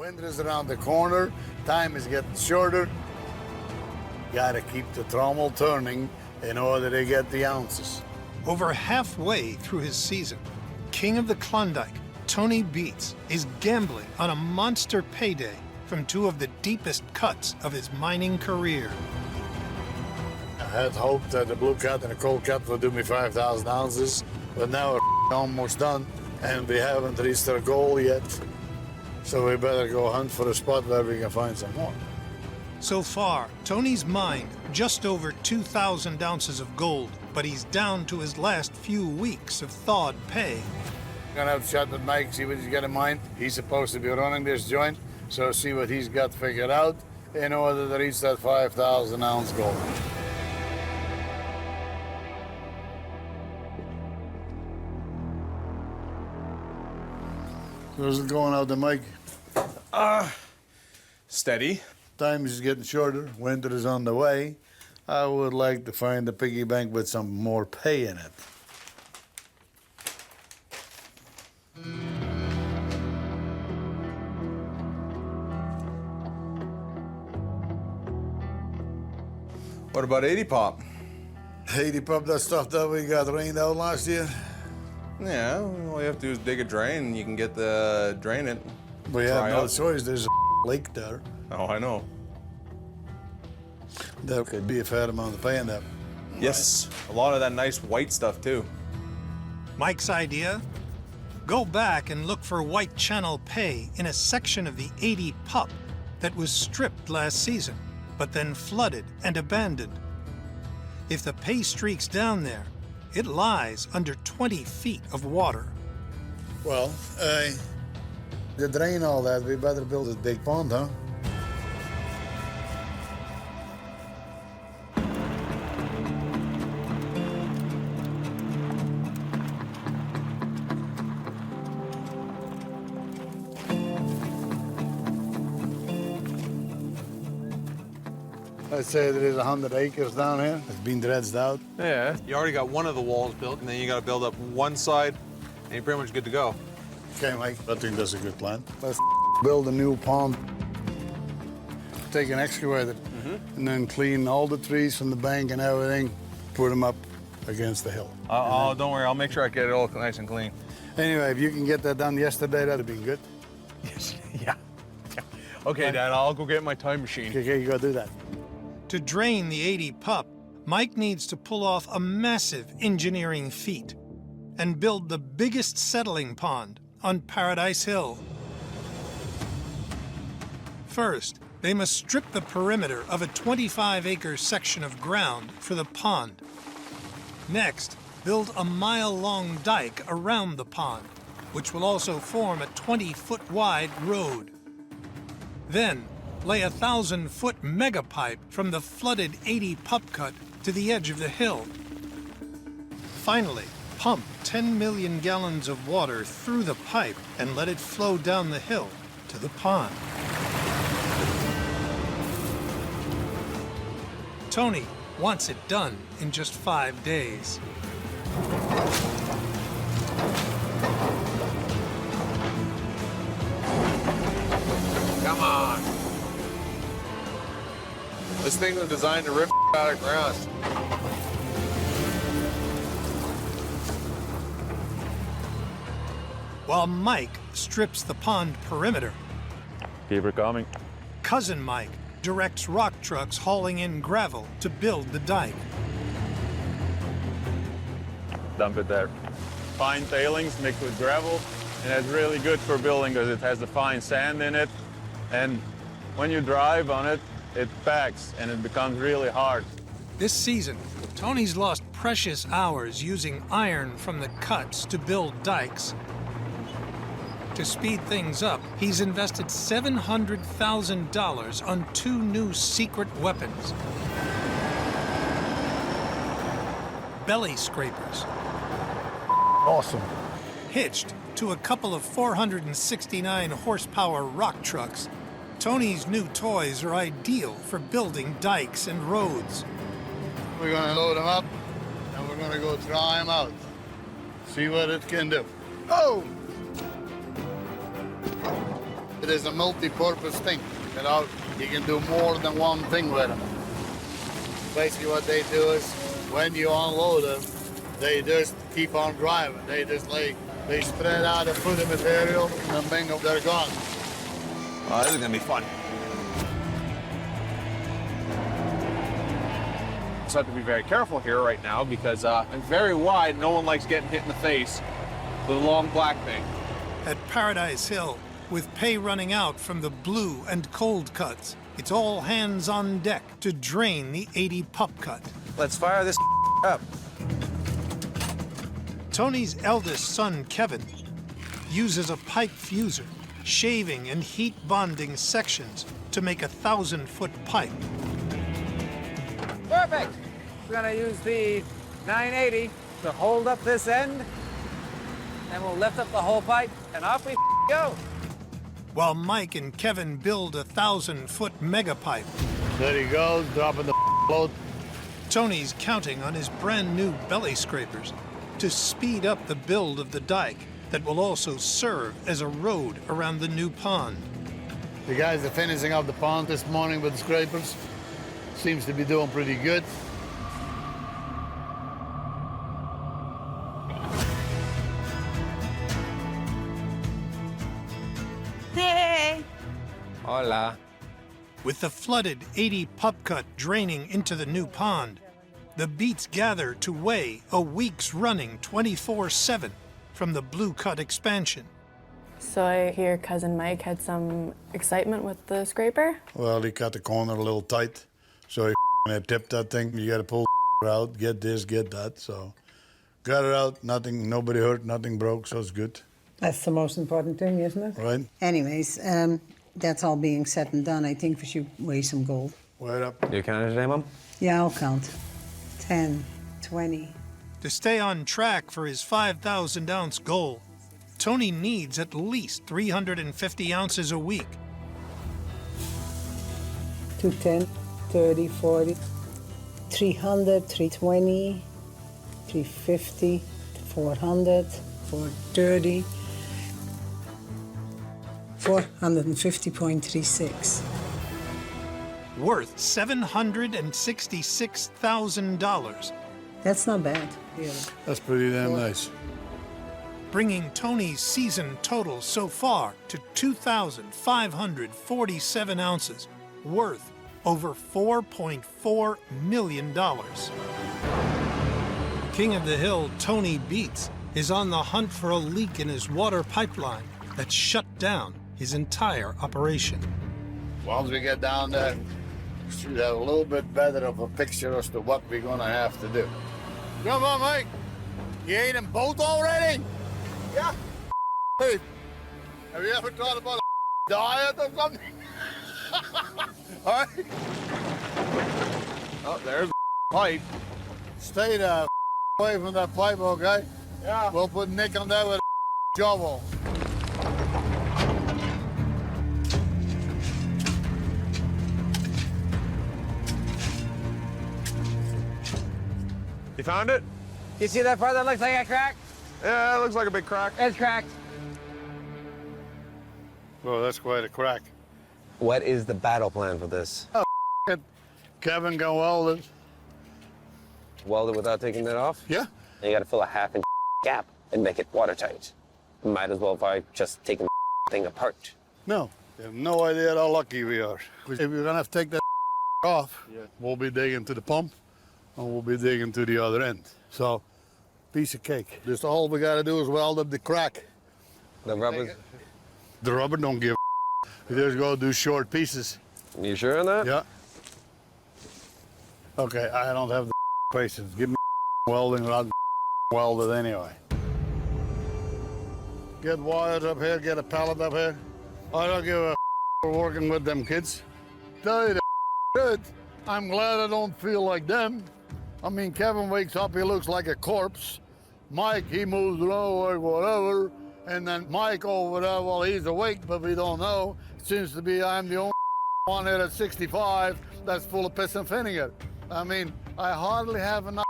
Winter is around the corner, time is getting shorter. Gotta keep the trommel turning in order to get the ounces. Over halfway through his season, King of the Klondike, Tony Beets, is gambling on a monster payday from two of the deepest cuts of his mining career. I had hoped that the blue cut and the cold cut would do me 5,000 ounces, but now we're almost done, and we haven't reached our goal yet. So we better go hunt for a spot where we can find some more. So far, Tony's mined just over 2,000 ounces of gold, but he's down to his last few weeks of thawed pay. I'm gonna have to chat with Mike, see what he's got in mind. He's supposed to be running this joint, so see what he's got figured out in order to reach that 5,000 ounce goal. How's it going out there, Mike? Steady. Time is getting shorter, winter is on the way. I would like to find a piggy bank with some more pay in it. What about 80 Pup? 80 Pup, that stuff that we got rained out last year? Yeah, all you have to do is dig a drain and you can get the drain it. We have Dry no up. choice, there's a lake there. Oh, I know. There could be a fair amount of pay in that. Yes, a lot of that nice white stuff too. Mike's idea? Go back and look for white channel pay in a section of the 80 Pup that was stripped last season, but then flooded and abandoned. If the pay streak's down there, it lies under 20 feet of water. Well, to drain all that, we better build a big pond, huh? I'd say there is 100 acres down here. It's been dredged out. Yeah. You already got one of the walls built, and then you got to build up one side, and you're pretty much good to go. Okay, Mike, I think that's a good plan. Let's build a new pond. Take an excavator and then clean all the trees from the bank and everything, put them up against the hill. Oh, don't worry. I'll make sure I get it all nice and clean. Anyway, if you can get that done yesterday, that'd be good. Yes. Yeah. Okay, Dad, I'll go get my time machine. Okay, you go do that. To drain the 80 Pup, Mike needs to pull off a massive engineering feat and build the biggest settling pond on Paradise Hill. First, they must strip the perimeter of a 25-acre section of ground for the pond. Next, build a mile-long dike around the pond, which will also form a 20-foot-wide road. Then, lay a 1,000-foot megapipe from the flooded 80 Pup cut to the edge of the hill. Finally, pump 10 million gallons of water through the pipe and let it flow down the hill to the pond. Tony wants it done in just 5 days. Come on. This thing was designed to rip out of ground. While Mike strips the pond perimeter, Keep her coming. cousin Mike directs rock trucks hauling in gravel to build the dike. Dump it there. Fine tailings mixed with gravel, and it's really good for building because it has the fine sand in it. And when you drive on it, it packs and it becomes really hard. This season, Tony's lost precious hours using iron from the cuts to build dikes. To speed things up, he's invested $700,000 on 2 new secret weapons. Belly scrapers, Awesome. hitched to a couple of 469 horsepower rock trucks. Tony's new toys are ideal for building dikes and roads. We're gonna load them up, and we're gonna go try them out. See what it can do. Oh! It is a multi-purpose thing. You know, you can do more than one thing with them. Basically what they do is when you unload them, they just keep on driving. They just they spread out the food material and then bingo, they're gone. Oh, this is gonna be fun. So I have to be very careful here right now because it's very wide. No one likes getting hit in the face with a long black thing. At Paradise Hill, with pay running out from the blue and cold cuts, it's all hands on deck to drain the 80 Pup cut. Let's fire this up. Tony's eldest son, Kevin, uses a pipe fuser, shaving and heat bonding sections to make a 1,000-foot pipe. Perfect. We're gonna use the 980 to hold up this end, and we'll lift up the whole pipe, and off we go. While Mike and Kevin build a 1,000-foot mega pipe, There he goes, dropping the load. Tony's counting on his brand new belly scrapers to speed up the build of the dike that will also serve as a road around the new pond. The guys are finishing up the pond this morning with the scrapers. Seems to be doing pretty good. Hey! Hola. With the flooded 80 Pup cut draining into the new pond, the Beets gather to weigh a week's running 24/7 from the blue cut expansion. So I hear Cousin Mike had some excitement with the scraper. Well, he cut the corner a little tight, so he had tipped that thing. You got to pull out, get this, get that. So got it out, nothing, nobody hurt, nothing broke, so it's good, That's the most important thing, isn't it? right? Anyways, that's all being said and done. I think we should weigh some gold. Wait up. You counting today, Mom? Yeah, I'll count. 10, 20. To stay on track for his 5,000-ounce goal, Tony needs at least 350 ounces a week. 210, 30, 40, 300, 320, 350, 400, 430, 450.36. Worth $766,000, That's not bad, really. That's pretty damn nice. bringing Tony's season total so far to 2,547 ounces, worth over $4.4 million. King of the Hill, Tony Beets, is on the hunt for a leak in his water pipeline that shut down his entire operation. Once we get down there, we should have a little bit better of a picture as to what we're gonna have to do. Come on, Mike. You ate them both already? Yeah. Hey, have you ever thought about a diet or something? All right. Oh, there's the pipe. Stay the away from that pipe, okay? Yeah. We'll put Nick on there with a shovel. You found it? You see that part that looks like a crack? Yeah, it looks like a big crack. It's cracked. Well, that's quite a crack. What is the battle plan for this? Kevin got welded. Weld it without taking it off? Yeah. And you gotta fill a half-inch gap and make it watertight. Might as well by just taking the thing apart. No, you have no idea how lucky we are. If you're gonna have to take that off, we'll be digging to the pump and we'll be digging to the other end. So, piece of cake. Just all we gotta do is weld up the crack. The rubber. The rubber don't give a. We just go do short pieces. You sure on that? Yeah. Okay, I don't have the patience. Give me welding or I'll weld it anyway. Get wires up here, get a pallet up here. I don't give a for working with them kids. Tell you the truth, I'm glad I don't feel like them. I mean, Kevin wakes up, he looks like a corpse. Mike, he moves around like whatever. And then Mike over there, well, he's awake, but we don't know. It seems to be I'm the only one here at 65 that's full of piss and vinegar. I mean, I hardly have enough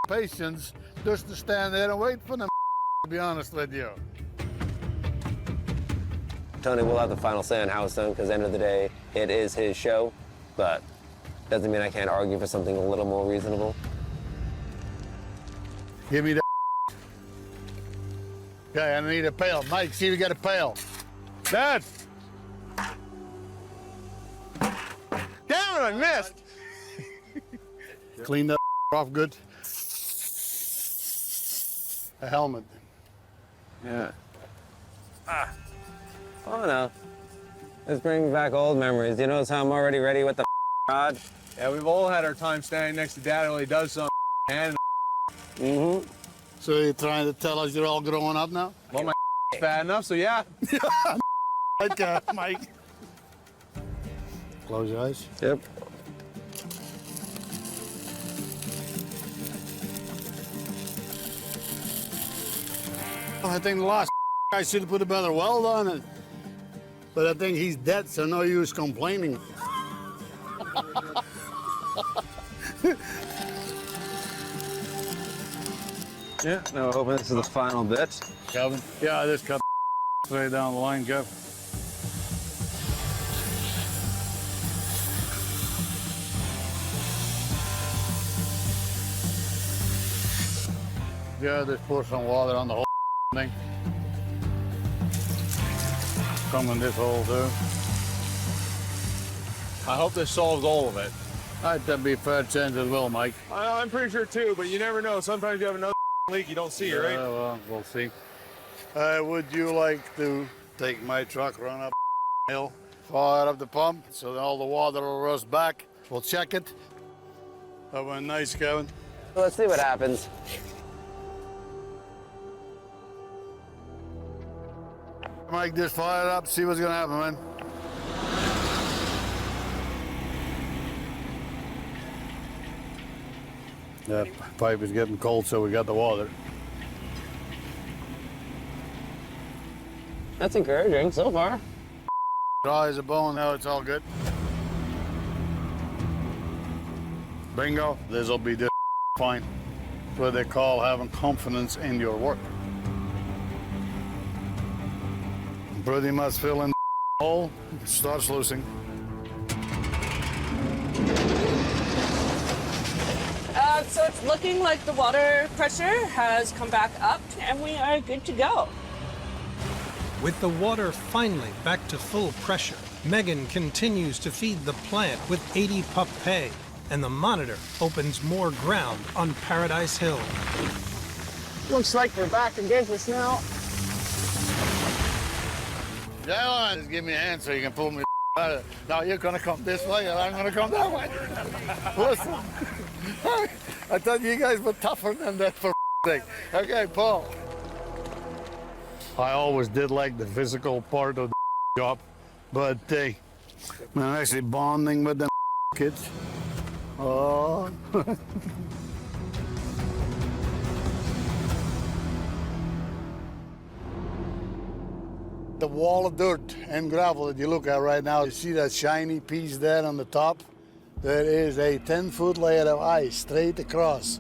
patience just to stand there and wait for them, to be honest with you. Tony will have the final say on how it's done, because at the end of the day, it is his show, but doesn't mean I can't argue for something a little more reasonable. Give me that. Okay, I need a pail. Mike, see if you got a pail. Dad! Damn it, I missed! Clean that off good. A helmet. Yeah. Oh no. This brings back old memories. You notice how I'm already ready with the rod? Yeah, we've all had our time standing next to Dad while he does some hand. Mm-hmm. So you're trying to tell us you're all growing up now? Well, my fat enough, so yeah. Okay, Mike. Close your eyes. Yep. I think the last guy should have put a better weld on it. But I think he's dead, so no use complaining. Yeah, now hoping this is the final bit. Kevin? Yeah, I just cut straight down the line, Kev. Yeah, just pour some water on the whole thing. Come in this hole too. I hope this solves all of it. That'd be a fair chance as well, Mike. I'm pretty sure too, but you never know. Sometimes you have another leak you don't see, right? Yeah, well, we'll see. Would you like to take my truck, run up hill, fire up the pump, so that all the water will rush back? We'll check it. That went nice, Kevin. Let's see what happens. Mike, just fire it up, see what's gonna happen, man. That pipe is getting cold, so we got the water. That's encouraging so far. Dry as a bone, now it's all good. Bingo, this'll be just fine. That's what they call having confidence in your work. Pretty much fill in the hole, start sluicing. So it's looking like the water pressure has come back up and we are good to go. With the water finally back to full pressure, Megan continues to feed the plant with 80 Pup hay, and the monitor opens more ground on Paradise Hill. Looks like we're back in business now. Yeah, just give me a hand so you can pull me out of it. Now you're gonna come this way and I'm gonna come that way. Listen, I thought you guys were tougher than that for sake. Okay, Paul. I always did like the physical part of the job, but I'm actually bonding with them kids. Oh. The wall of dirt and gravel that you look at right now, you see that shiny piece there on the top? There is a 10-foot layer of ice straight across.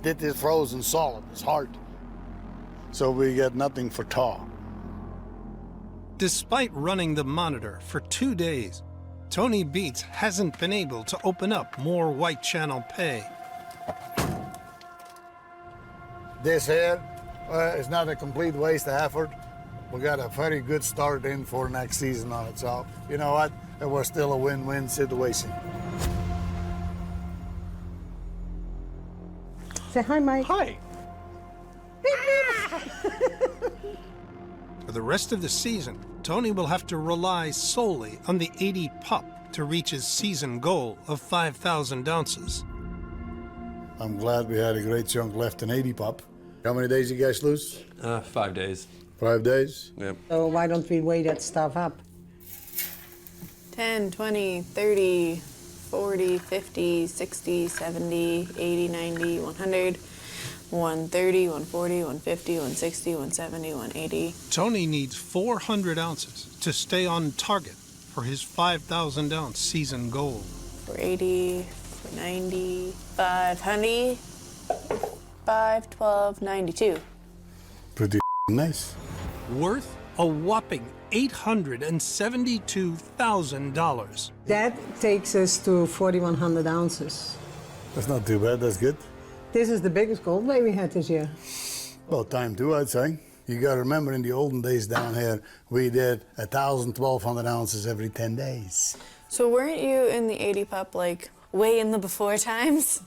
This is frozen solid, it's hard. So we get nothing for tar. Despite running the monitor for 2 days, Tony Beets hasn't been able to open up more White Channel pay. This here is not a complete waste of effort. We got a very good start in for next season on it, so you know what? It was still a win-win situation. Say hi, Mike. Hi. For the rest of the season, Tony will have to rely solely on the 80 Pup to reach his season goal of 5,000 ounces. I'm glad we had a great chunk left in 80 Pup. How many days you guys lose? 5 days. 5 days? Yep. So why don't we weigh that stuff up? 10, 20, 30, 40, 50, 60, 70, 80, 90, 100, 130, 140, 150, 160, 170, 180. Tony needs 400 ounces to stay on target for his 5,000 ounce season goal. 480, 490, 500, 512, 92. Pretty nice. Worth a whopping $872,000. That takes us to 4,100 ounces. That's not too bad, that's good. This is the biggest gold play we had this year. Well, time too, I'd say. You got to remember, in the olden days down here, we did 1,000, 1,200 ounces every 10 days. So weren't you in the 80 Pup, like, way in the before times?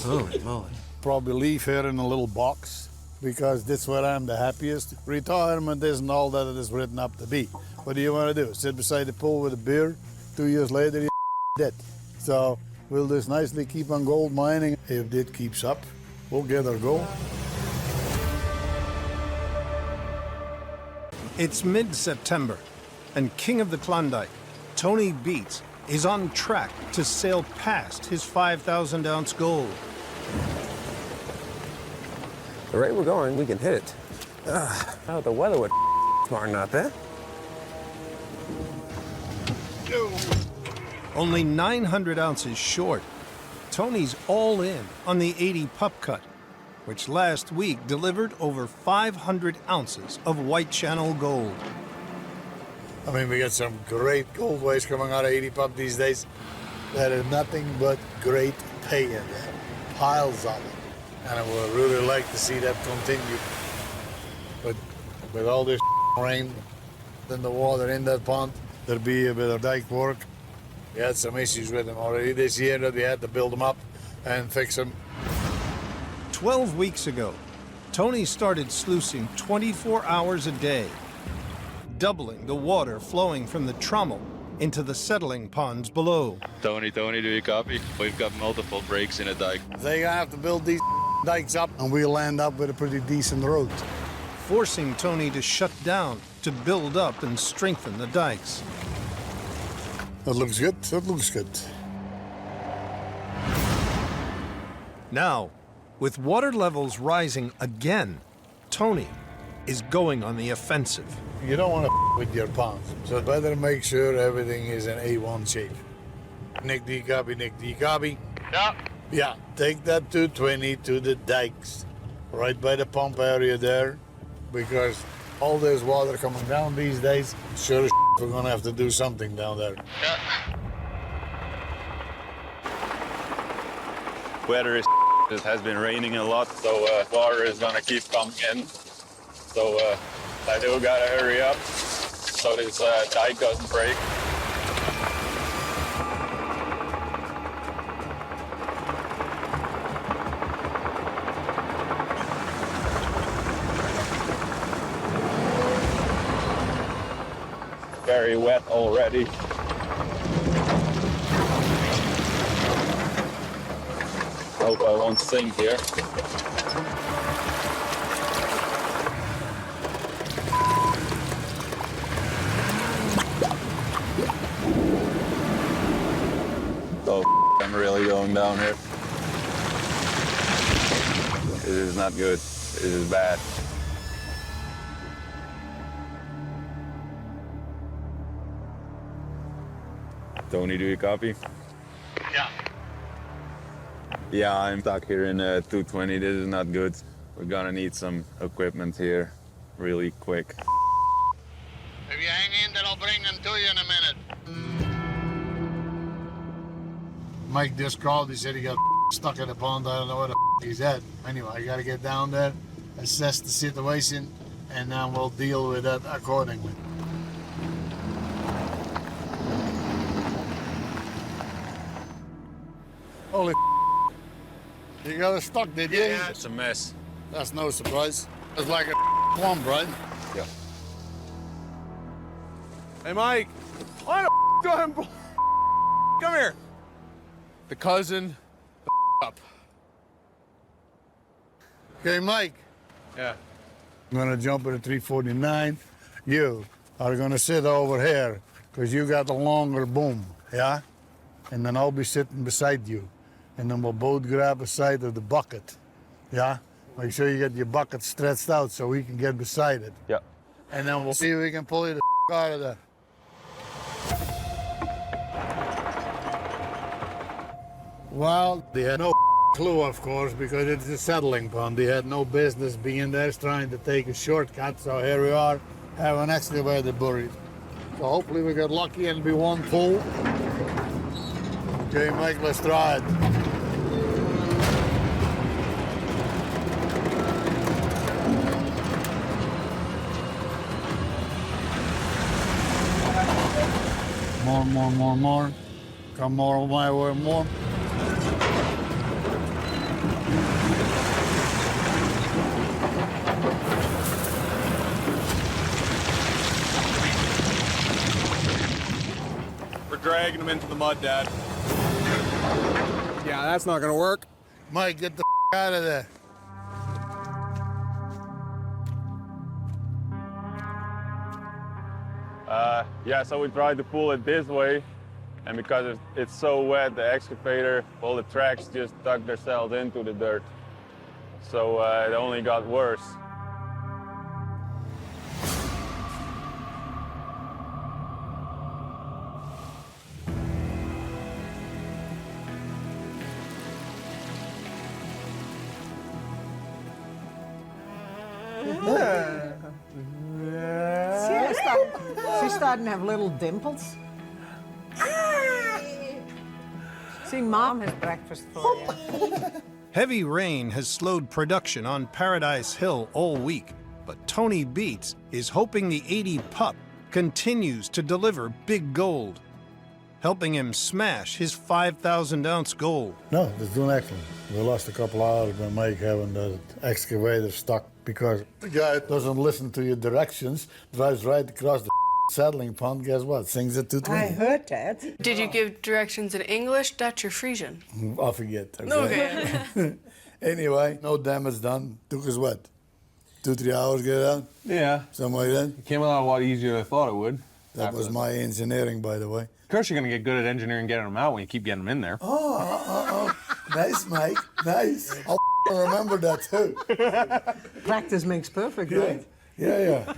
Holy moly. Probably leave here in a little box, because this is where I'm the happiest. Retirement isn't all that it is written up to be. What do you want to do? Sit beside the pool with a beer? 2 years later, you're dead. So we'll just nicely keep on gold mining. If it keeps up, we'll get our goal. It's mid-September, and King of the Klondike, Tony Beets, is on track to sail past his 5,000-ounce goal. The rate we're going, we can hit it. Oh, the weather was smart not there. Only 900 ounces short, Tony's all in on the 80 Pup cut, which last week delivered over 500 ounces of White Channel gold. I mean, we got some great gold waste coming out of 80 Pup these days. That is nothing but great pay in there. Piles of it. And I would really like to see that continue. But with all this rain in the water in that pond, there'll be a bit of dike work. We had some issues with them already this year that we had to build them up and fix them. 12 weeks ago, Tony started sluicing 24 hours a day, doubling the water flowing from the Trommel into the settling ponds below. Tony, do you copy? We've got multiple breaks in a dike. They're gonna have to build these dikes up and we'll end up with a pretty decent road. Forcing Tony to shut down to build up and strengthen the dikes. That looks good, that looks good. Now, with water levels rising again, Tony is going on the offensive. You don't want to with your ponds, so better make sure everything is in A1 shape. Nick, do you copy? Nick, do you copy? Yeah. Yeah, take that 220 to the dikes, right by the pump area there, because all this water coming down these days, sure as we're gonna have to do something down there. Yeah. Weather is it has been raining a lot, so water is gonna keep coming in. So I do gotta hurry up so this dike doesn't break. Very wet already. Hope I won't sink here. Oh, I'm really going down here. This is not good. This is bad. Tony, do you copy? Yeah. Yeah, I'm stuck here in 220. This is not good. We're gonna need some equipment here really quick. If you hang in, then I'll bring them to you in a minute. Mike just called. He said he got stuck in the pond. I don't know where the he's at. Anyway, I got to get down there, assess the situation, and then we'll deal with that accordingly. Holy you got us stuck, did you? Yeah, it's a mess. That's no surprise. It's like a plumb, right? Yeah. Hey, Mike. Why the going? Come here. The cousin. Up. Okay, Mike. Yeah. I'm gonna jump at a 349. You are gonna sit over here because you got the longer boom, yeah? And then I'll be sitting beside you. And then we'll both grab a side of the bucket, yeah? Make sure you get your bucket stretched out so we can get beside it. Yeah. And then we'll see if we can pull you the out of there. Well, they had no clue, of course, because it's a settling pond. He had no business being there, trying to take a shortcut. So here we are, have an excavator buried. So hopefully we get lucky and be one full. Okay, Mike, let's try it. More. Come more my way, more. We're dragging him into the mud, Dad. Yeah, that's not gonna work. Mike, get the out of there. Yeah, so we tried to pull it this way, and because it's so wet, the excavator, all the tracks just dug themselves into the dirt. So it only got worse. She's starting to have little dimples. See, Mom has breakfast for you. Heavy rain has slowed production on Paradise Hill all week, but Tony Beets is hoping the 80 Pup continues to deliver big gold, helping him smash his 5,000-ounce goal. No, it's doing excellent. We lost a couple hours by Mike having the excavator stuck because the guy doesn't listen to your directions, drives right across the settling pond, guess what? Sings it 220. I heard that. Did you give directions in English, Dutch, or Frisian? I forget. Okay. Anyway, no damage done. Took us what? 2-3 hours to get it out? Yeah. Something like that? It came out a lot easier than I thought it would. That was my engineering, by the way. Of course you're gonna get good at engineering getting them out when you keep getting them in there. Oh. Nice, Mike. Nice. I'll remember that too. Practice makes perfect, right? Yeah.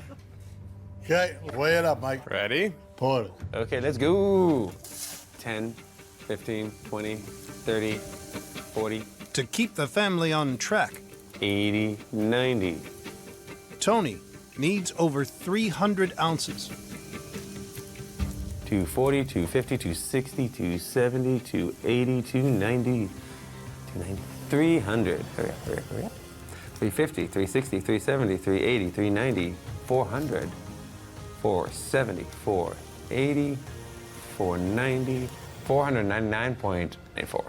Okay, weigh it up, Mike. Ready? Pour it. Okay, let's go. 10, 15, 20, 30, 40. To keep the family on track, 80, 90. Tony needs over 300 ounces. 240, 250, 260, 270, 280, 290, 300. Hurry up. 350, 360, 370, 380, 390, 400, 470, 480, 490, 499.84.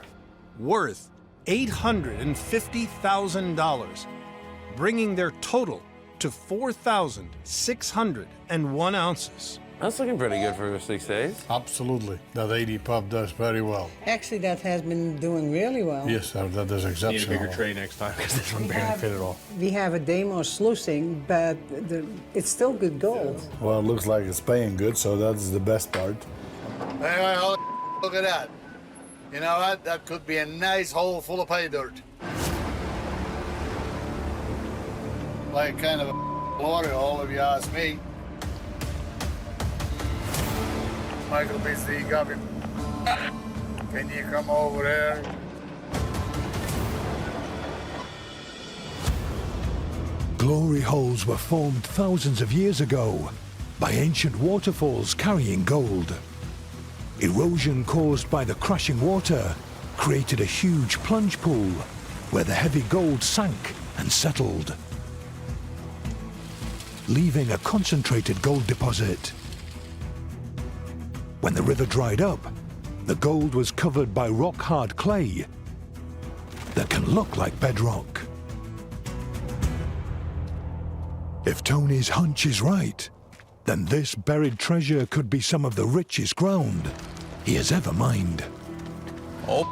Worth $850,000, bringing their total to 4,601 ounces. That's looking pretty good for 6 days. Absolutely. That 80 Pup does very well. Actually, that has been doing really well. Yes, that is Need a exceptional. bigger tray next time because this one barely fit at all. We have a demo sluicing, but it's still good gold. Well, it looks like it's paying good, so that's the best part. Anyway, look at that. You know what? That could be a nice hole full of pay dirt. Like kind of a glory hole, if you ask me. Michael Beets, you got him. Can you come over there? Glory holes were formed thousands of years ago by ancient waterfalls carrying gold. Erosion caused by the crashing water created a huge plunge pool where the heavy gold sank and settled, leaving a concentrated gold deposit. When the river dried up, the gold was covered by rock-hard clay that can look like bedrock. If Tony's hunch is right, then this buried treasure could be some of the richest ground he has ever mined. Oh,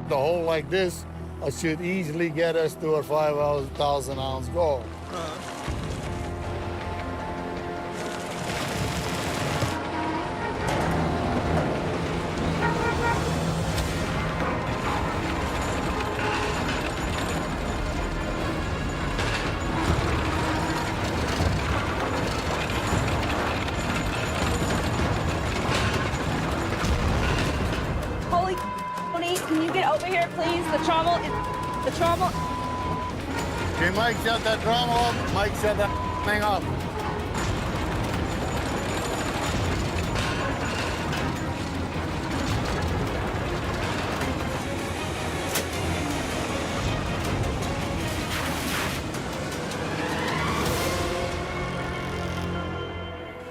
The hole like this, I should easily get us to a 5,000 ounce gold. Holy, Tony, can you get over please. The trommel is the trommel. Okay, Mike, shut that trommel up. Mike, shut that thing up.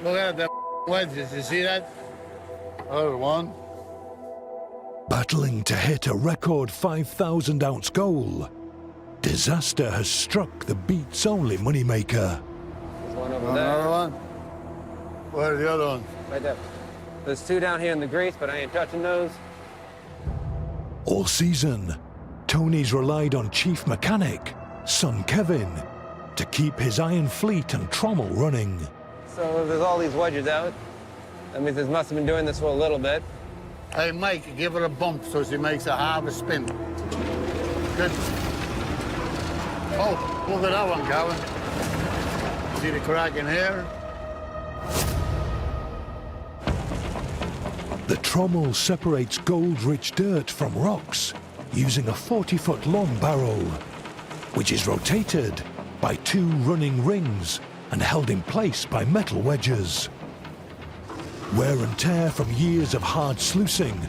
Look at that wedges. You see that? Other one. Battling to hit a record 5,000-ounce goal, disaster has struck the Beets' only moneymaker. There's one over Another there. one? Where's the other one? Right there. There's two down here in the grease, but I ain't touching those. All season, Tony's relied on chief mechanic, son Kevin, to keep his iron fleet and trommel running. So if there's all these wedges out, that means it must have been doing this for a little bit. Hey, Mike, give her a bump so she makes a half a spin. Good. Oh, look at that one, Calvin. See the crack in here? The trommel separates gold-rich dirt from rocks using a 40-foot long barrel, which is rotated by two running rings and held in place by metal wedges. Wear and tear from years of hard sluicing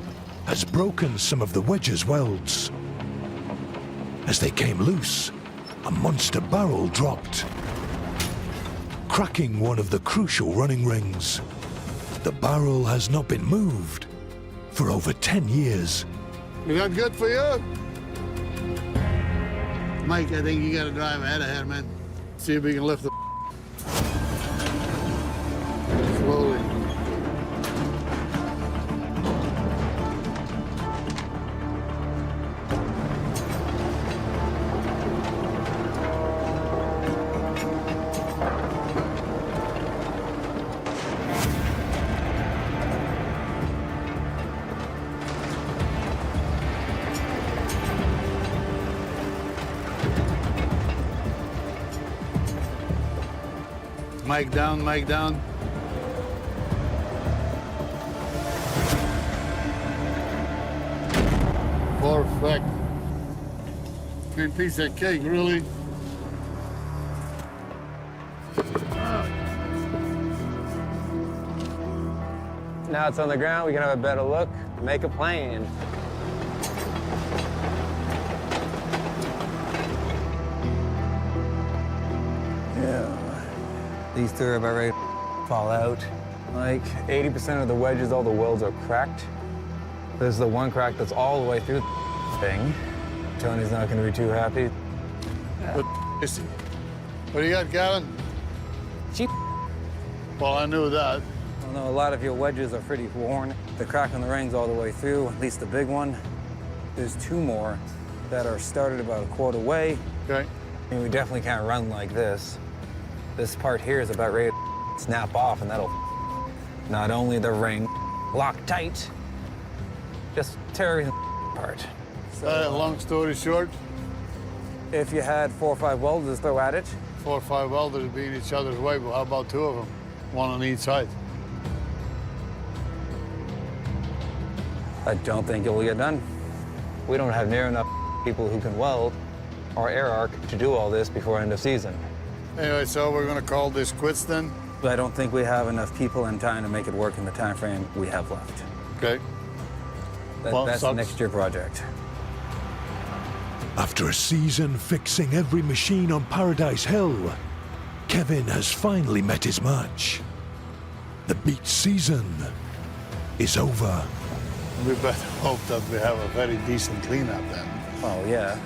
has broken some of the wedges' welds. As they came loose, a monster barrel dropped, cracking one of the crucial running rings. The barrel has not been moved for over 10 years. Is that good for you? Mike, I think you gotta drive ahead of here, man. See if we can lift the slowly. Mike down, Mike down. Perfect. Good piece of cake, really. Now it's on the ground, we can have a better look, make a plan. Yeah. These two are about ready to fall out. Like 80% of the wedges, all the welds are cracked. There's the one crack that's all the way through the thing. Tony's not gonna be too happy. What do you got, Gavin? Cheap. Well, I knew that. Well, no, a lot of your wedges are pretty worn. The crack on the ring's all the way through, at least the big one. There's two more that are started about a quarter way. Okay. I mean, we definitely can't run like this. This part here is about ready to snap off, and that'll not only the ring lock tight, just tear everything apart. So, long story short, if you had 4 or 5 welders throw at it, 4 or 5 welders would be in each other's way, but how about 2 of them? One on each side. I don't think it will get done. We don't have near enough people who can weld or air arc to do all this before end of season. Anyway, so we're gonna call this quits then? But I don't think we have enough people and time to make it work in the time frame we have left. Okay. That's the next year project. After a season fixing every machine on Paradise Hill, Kevin has finally met his match. The Beets season is over. We better hope that we have a very decent cleanup then. Oh, yeah.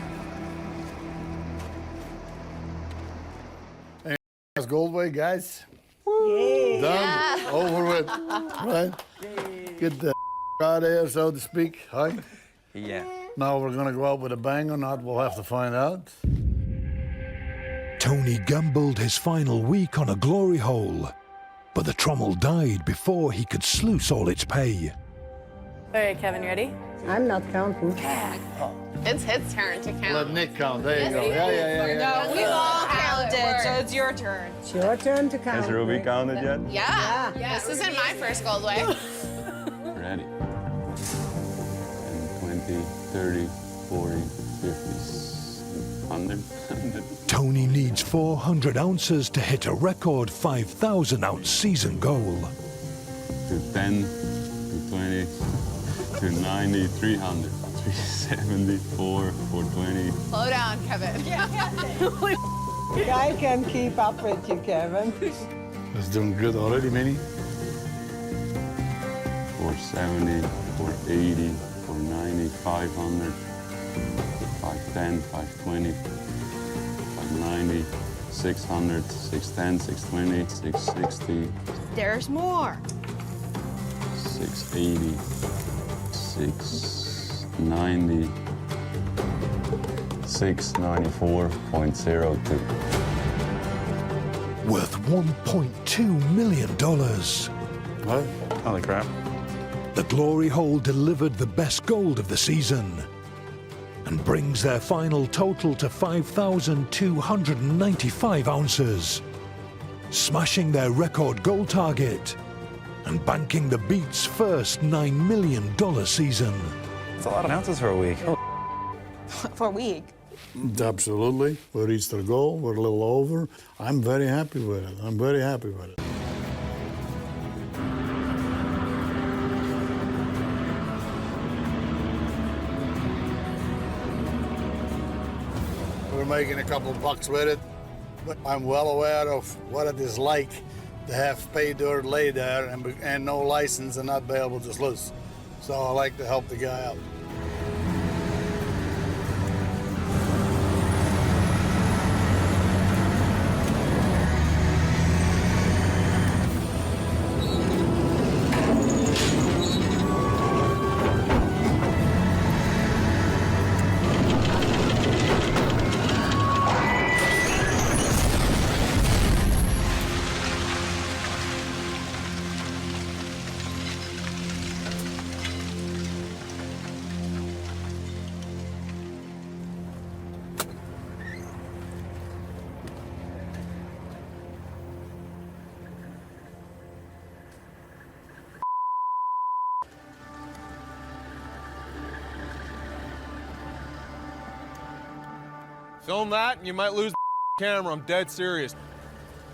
That's Goldway, guys. Woo! Done. Yeah. Over with. Right? Get the out of here, so to speak. Hi. Yeah. Now we're gonna go out with a bang or not, we'll have to find out. Tony gambled his final week on a glory hole, but the trommel died before he could sluice all its pay. All right, Kevin, you ready? I'm not counting. It's his turn to count. Let Nick count. There you go. Yeah. No, we've all counted, so it's your turn. It's your turn to count. Has Ruby counted yet? Yeah. This isn't my first Goldway. Ready. 10, 20, 30, 40, 50, 100. Tony needs 400 ounces to hit a record 5,000-ounce season goal. 210, 220, 290, 300, 370, 420. Slow down, Kevin. I can keep up with you, Kevin. That's doing good already, Minnie. 470, 480, 490, 500, 510, 520, 590, 600, 610, 620, 660, There's more. 680, 690, 694.02. Worth $1.2 million. What? Holy crap. The Glory Hole delivered the best gold of the season and brings their final total to 5,295 ounces, smashing their record gold target and banking the Beets' first $9 million season. It's a lot of ounces for a week. For a week. Absolutely. We reached our goal. We're a little over. I'm very happy with it. I'm very happy with it. We're making a couple bucks with it, but I'm well aware of what it is like to have pay dirt lay there and no license and not be able to sluice. So I like to help the guy out. Film that and you might lose the camera. I'm dead serious.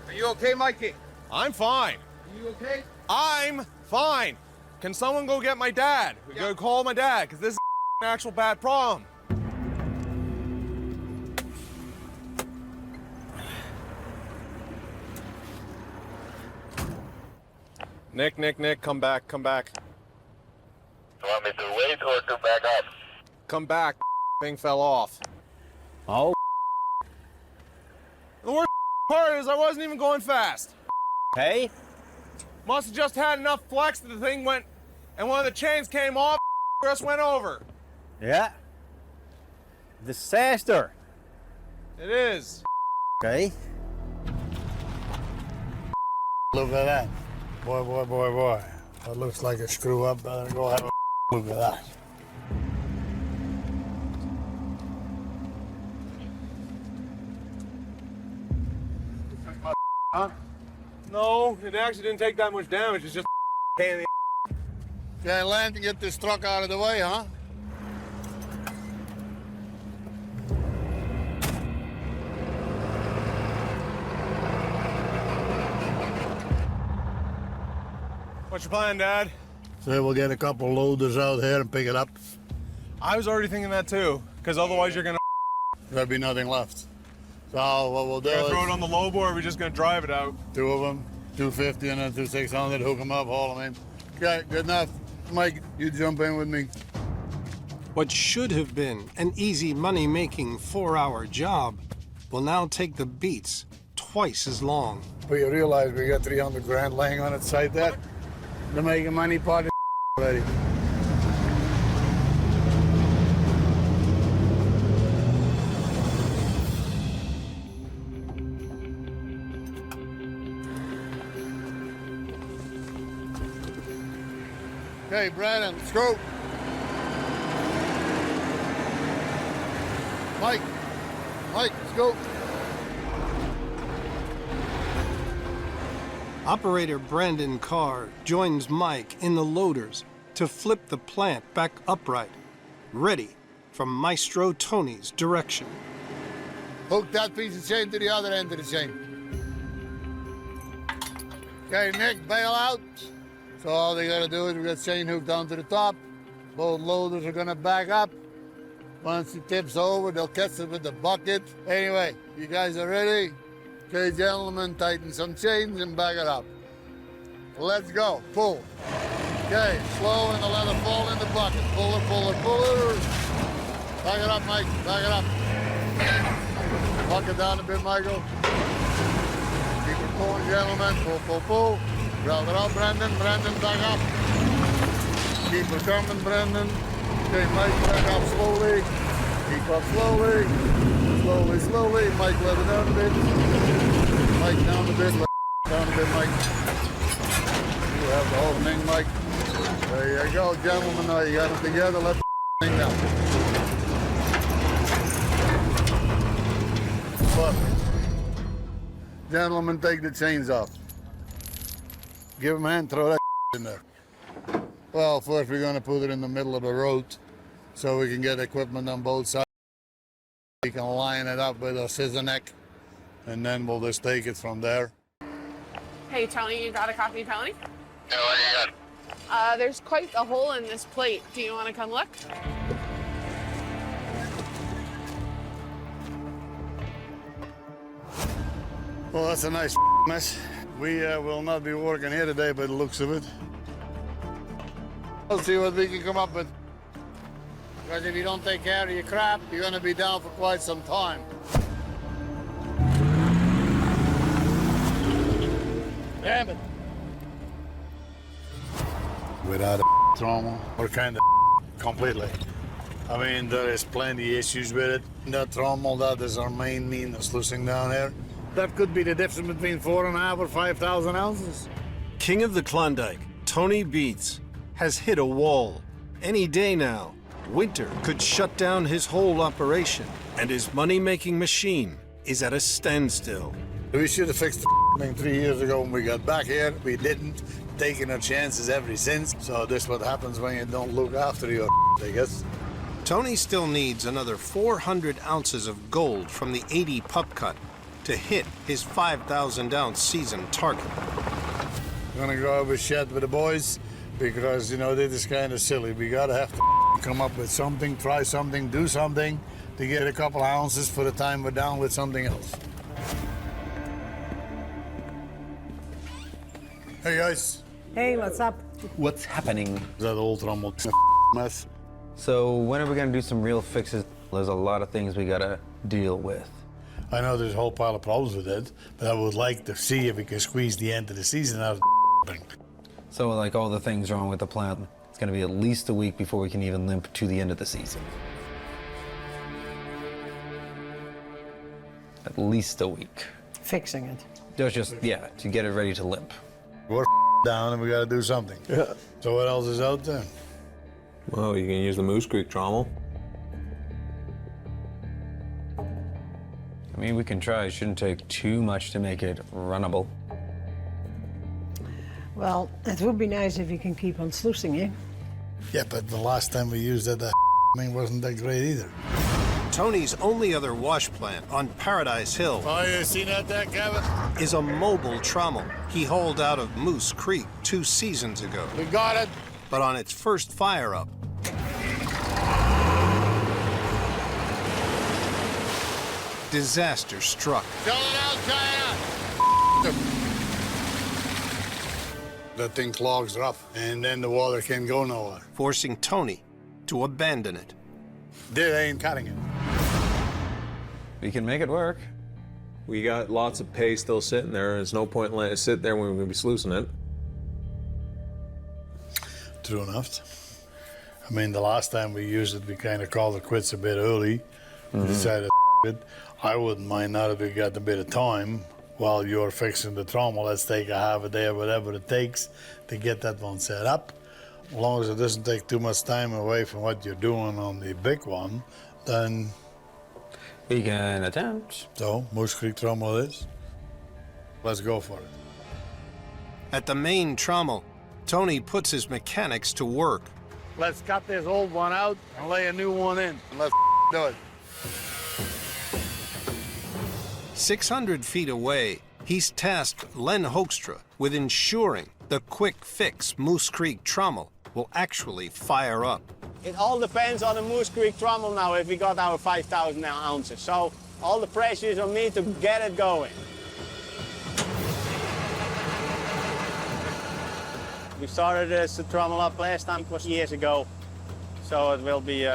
Are you okay, Mikey? I'm fine. Are you okay? I'm fine. Can someone go get my dad? Go call my dad, because this is an actual bad problem. Nick, come back. You want me to wait or to back up? Come back. Thing fell off. Oh. The worst part is I wasn't even going fast. Hey? Must have just had enough flex that the thing went, and one of the chains came off, just went over. Yeah. Disaster. It is. Okay. Look at that. Boy. That looks like a screw up. Better go have a look at that. Huh? No, it actually didn't take that much damage. It's just pain in the Can't land to get this truck out of the way, huh? What's your plan, Dad? So we'll get a couple loaders out here and pick it up. I was already thinking that too, because otherwise you're gonna. There'll be nothing left. So what we'll do You're is gonna throw it on the low board, or are we just gonna drive it out? two of them, 250 and then 2600, hook them up, haul them in. Okay, good enough. Mike, you jump in with me. What should have been an easy money-making 4-hour job will now take the Beets twice as long. But you realize we got 300 grand laying on its side there? They're making money part of already. Okay, Brandon, let's go. Mike, let's go. Operator Brandon Carr joins Mike in the loaders to flip the plant back upright, ready from Maestro Tony's direction. Hook that piece of chain to the other end of the chain. Okay, Nick, bail out. So all they gotta do is we got chain hooked down to the top. Both loaders are gonna back up. Once it tips over, they'll catch it with the bucket. Anyway, you guys are ready? Okay, gentlemen, tighten some chains and back it up. Let's go, pull. Okay, slow and let it fall in the bucket. Pull her, pull her, pull her. Back it up, Mike, back it up. Bucket down a bit, Michael. Keep it pulling, gentlemen. Pull, pull, pull. Round it up, Brendan. Brendan, back up. Keep it coming, Brendan. Okay, Mike, back up slowly. Keep up slowly. Slowly, slowly. Mike, let it down a bit. Mike, down a bit. Down a bit, Mike. You have the whole thing, Mike. There you go, gentlemen. Now you got it together. Let the thing down. Perfect. Gentlemen, take the chains off. Give them a hand, throw that in there. Well, first we're going to put it in the middle of the road so we can get equipment on both sides. We can line it up with a scissor neck, and then we'll just take it from there. Hey, Tony, you got a copy of Tony? Yeah, what do you got? There's quite a hole in this plate. Do you want to come look? Well, that's a nice mess. We will not be working here today by the looks of it. We'll see what we can come up with. Because if you don't take care of your crap, you're going to be down for quite some time. Damn it. Without a Trommel, we're kind of completely. I mean, there is plenty issues with it. That Trommel, that is our main mean of sluicing down here. That could be the difference between 4.5 or 5,000 ounces. King of the Klondike, Tony Beets, has hit a wall. Any day now, winter could shut down his whole operation, and his money-making machine is at a standstill. We should have fixed the thing 3 years ago when we got back here. We didn't. Taking our chances ever since. So this is what happens when you don't look after your I guess. Tony still needs another 400 ounces of gold from the 80 Pup cut to hit his 5,000-ounce season target. I'm gonna go over shed with the boys because, you know, this is kind of silly. We gotta have to come up with something, try something, do something to get a couple ounces for the time we're down with something else. Hey guys. Hey, what's up? What's happening? That old Trommel mess. So when are we gonna do some real fixes? There's a lot of things we gotta deal with. I know there's a whole pile of problems with it, but I would like to see if we can squeeze the end of the season out of the thing. So like all the things wrong with the plant, it's gonna be at least a week before we can even limp to the end of the season. At least a week. Fixing it. Just, yeah, to get it ready to limp. We're down and we gotta do something. Yeah. So what else is out there? Well, you can use the Moose Creek Trommel. I mean, we can try. It shouldn't take too much to make it runnable. Well, it would be nice if you can keep on sluicing it. Yeah, but the last time we used it, that thing wasn't that great either. Tony's only other wash plant on Paradise Hill Oh, you seen that there, Kevin? is a mobile trommel he hauled out of Moose Creek 2 seasons ago. We got it. But on its first fire-up, disaster struck. Fill it out, China. That thing clogs up, and then the water can't go nowhere. Forcing Tony to abandon it. They ain't cutting it. We can make it work. We got lots of pay still sitting there. There's no point in letting it sit there when we're going to be sluicing it. True enough. I mean, the last time we used it, we kind of called it quits a bit early. We decided it. I wouldn't mind now that we got a bit of time while you're fixing the trommel. Let's take a half a day or whatever it takes to get that one set up. As long as it doesn't take too much time away from what you're doing on the big one, then We can attempt. So, Moose Creek Trommel it is. Let's go for it. At the main trommel, Tony puts his mechanics to work. Let's cut this old one out and lay a new one in. And let's do it. 600 feet away, he's tasked Len Hoekstra with ensuring the quick fix Moose Creek Trommel will actually fire up. It all depends on the Moose Creek Trommel now if we got our 5,000 ounces. So all the pressure is on me to get it going. We started this Trommel up last time, it was years ago. So it will be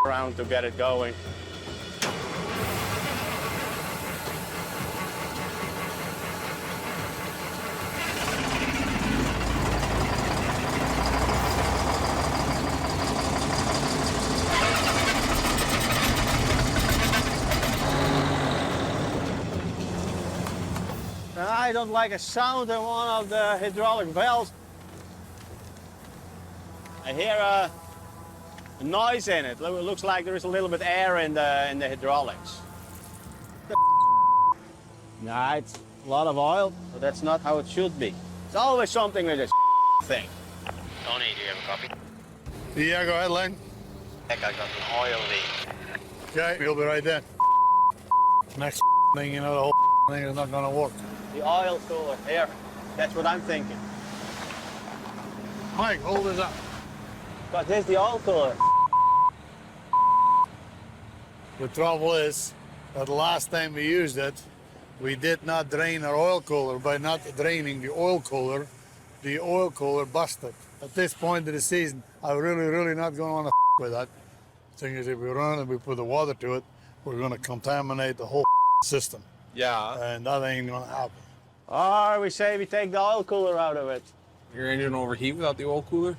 around to get it going. I don't like a sound in one of the hydraulic valves. I hear a noise in it. It looks like there is a little bit of air in the hydraulics. Nah, it's a lot of oil, but that's not how it should be. It's always something with this thing. Tony, do you have a copy? Yeah, go ahead, Len. I got an oil leak. Okay, we'll be right there. Next thing you know, the whole thing is not gonna work. The oil cooler, here. That's what I'm thinking. Mike, hold this up. But here's the oil cooler. The trouble is that the last time we used it, we did not drain our oil cooler. By not draining the oil cooler busted. At this point of the season, I'm really not going to want to with that. The thing is, if we run and we put the water to it, we're going to contaminate the whole system. Yeah. And that ain't going to happen. Or we say we take the oil cooler out of it. Your engine overheat without the oil cooler?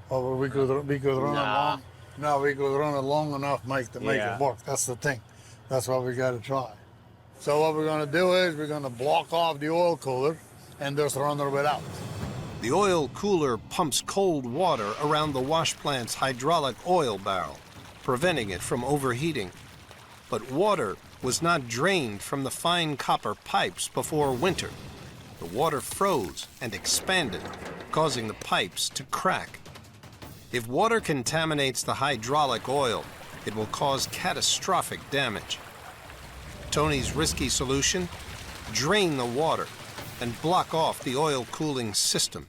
Oh, well, we could run it long. No, we could run it long enough, Mike, to make Yeah. it work. That's the thing. That's what we got to try. So what we're going to do is we're going to block off the oil cooler and just run it without. The oil cooler pumps cold water around the wash plant's hydraulic oil barrel, preventing it from overheating. But water was not drained from the fine copper pipes before winter. The water froze and expanded, causing the pipes to crack. If water contaminates the hydraulic oil, it will cause catastrophic damage. Tony's risky solution? Drain the water and block off the oil cooling system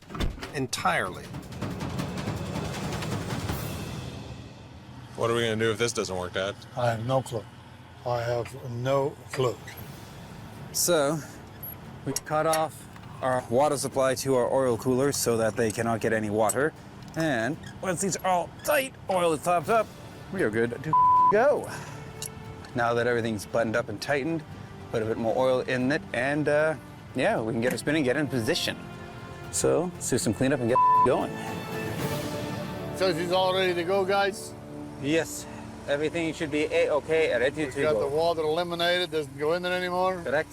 entirely. What are we going to do if this doesn't work, Dad? I have no clue. I have no clue. So, we cut off our water supply to our oil coolers so that they cannot get any water. And once these are all tight, oil is topped up, we are good to go. Now that everything's buttoned up and tightened, put a bit more oil in it, and yeah, we can get her spinning, get in position. So, let's do some cleanup and get going. So she's all ready to go, guys? Yes, everything should be A-okay, ready to We got go. the water eliminated, doesn't go in there anymore. Correct.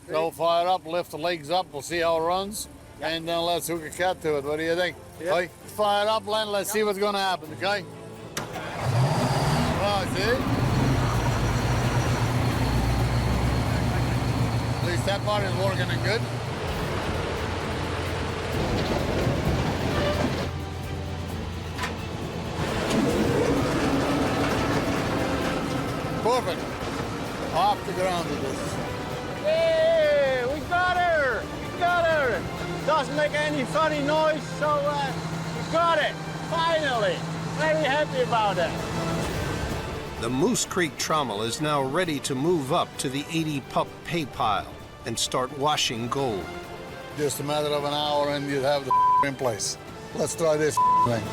Go fire up, lift the legs up, we'll see how it runs. And then let's hook a cat to it. What do you think? Yep. Okay, fire up, Len, let's see what's gonna happen, okay? Oh, see? At least that part is working and good. Perfect. Off the ground with this. Hey, we got her! We got her! Doesn't make any funny noise, so we got it! Finally! Very happy about that. The Moose Creek Trommel is now ready to move up to the 80 Pup pay pile and start washing gold. Just a matter of an hour and you'd have the in place. Let's try this thing.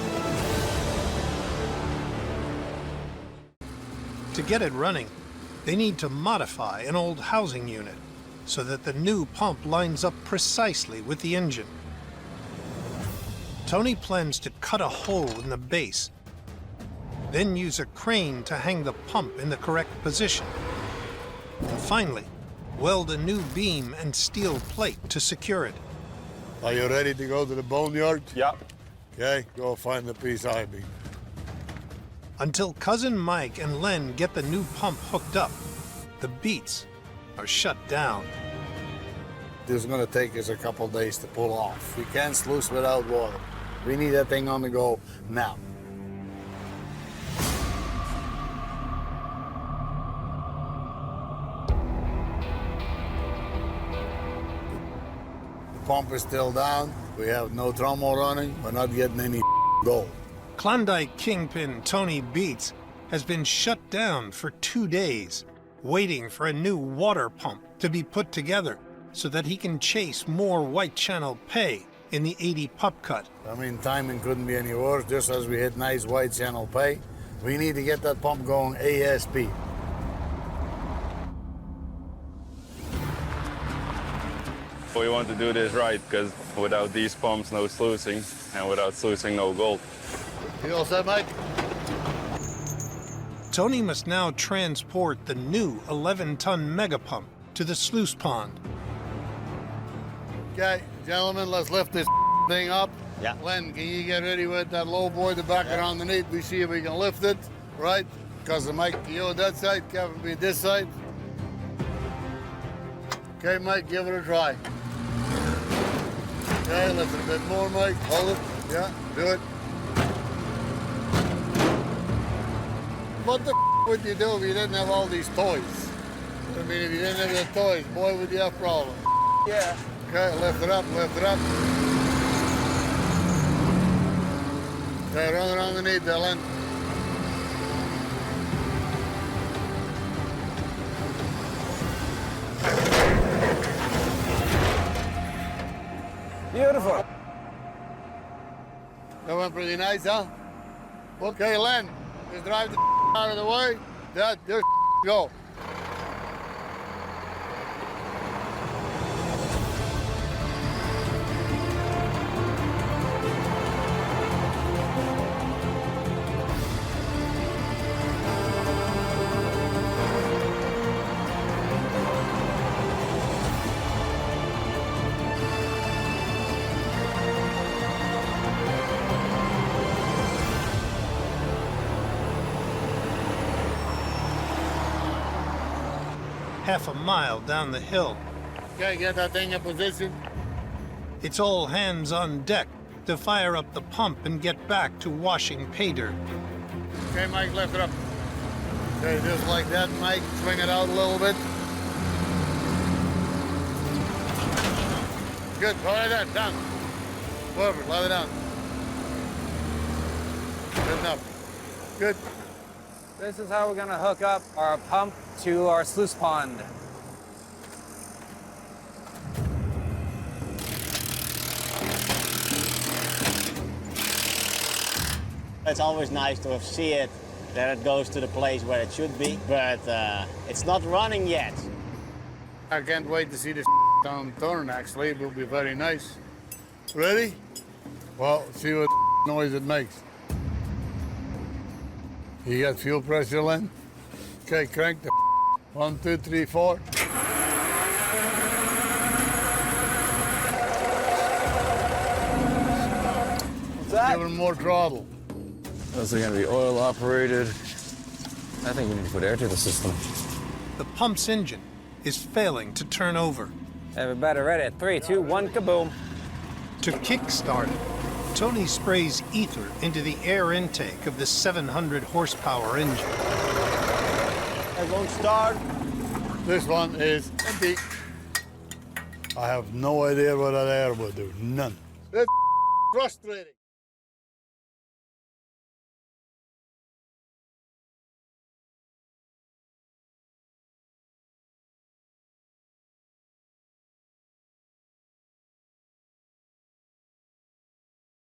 To get it running, they need to modify an old housing unit so that the new pump lines up precisely with the engine. Tony plans to cut a hole in the base, then use a crane to hang the pump in the correct position. And finally, weld a new beam and steel plate to secure it. Are you ready to go to the boneyard? Yeah. Okay, go find the piece I-beam. Until Cousin Mike and Len get the new pump hooked up, the Beets are shut down. This is gonna take us a couple days to pull off. We can't sluice without water. We need that thing on the go now. pump is still down. We have no Trommel running. We're not getting any gold. Klondike kingpin Tony Beets has been shut down for 2 days, waiting for a new water pump to be put together so that he can chase more White Channel pay in the 80 Pup cut. I mean, timing couldn't be any worse. Just as we hit nice White Channel pay, we need to get that pump going ASP. We want to do this right, because without these pumps, no sluicing, and without sluicing, no gold. You all set, Mike? Tony must now transport the new 11-ton mega pump to the sluice pond. Okay, gentlemen, let's lift this thing up. Yeah. Len, can you get ready with that low boy to back it underneath? We see if we can lift it, right? Because the Mike, you on that side, Kevin be this side. Okay, Mike, give it a try. Okay, lift it a bit more, Mike. Hold it. Yeah, do it. What the would you do if you didn't have all these toys? I mean, if you didn't have the toys, boy, would you have problems. Yeah. Okay, lift it up, lift it up. Okay, run it underneath, Dylan. Beautiful. That went pretty nice, huh? Okay, Len, just drive the out of the way. That, just go. Half a mile down the hill. Okay, get that thing in position. It's all hands on deck to fire up the pump and get back to washing pay dirt. Okay, Mike, lift it up. Okay, just like that, Mike. Swing it out a little bit. Good, go like that, down. Perfect, let it down. Good enough. Good. This is how we're gonna hook up our pump to our sluice pond. It's always nice to see it, that it goes to the place where it should be, but it's not running yet. I can't wait to see this down turn, actually. It will be very nice. Ready? Well, see what noise it makes. You got fuel pressure, Len? Okay, crank the 1, 2, 3, 4. What's that? Give it more throttle. Those are gonna be oil operated. I think we need to put air to the system. The pump's engine is failing to turn over. Everybody ready at 3, 2, 1, kaboom. To kickstart it, Tony sprays ether into the air intake of the 700 horsepower engine. It won't start. This one is empty. I have no idea what that air will do. None. That's frustrating.